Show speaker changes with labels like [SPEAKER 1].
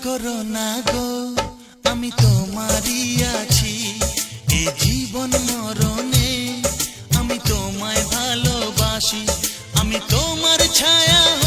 [SPEAKER 1] করো না গো, আমি তোমারই আছি। এ জীবন মরণে আমি তোমায় ভালোবাসি। আমি তোমার ছায়া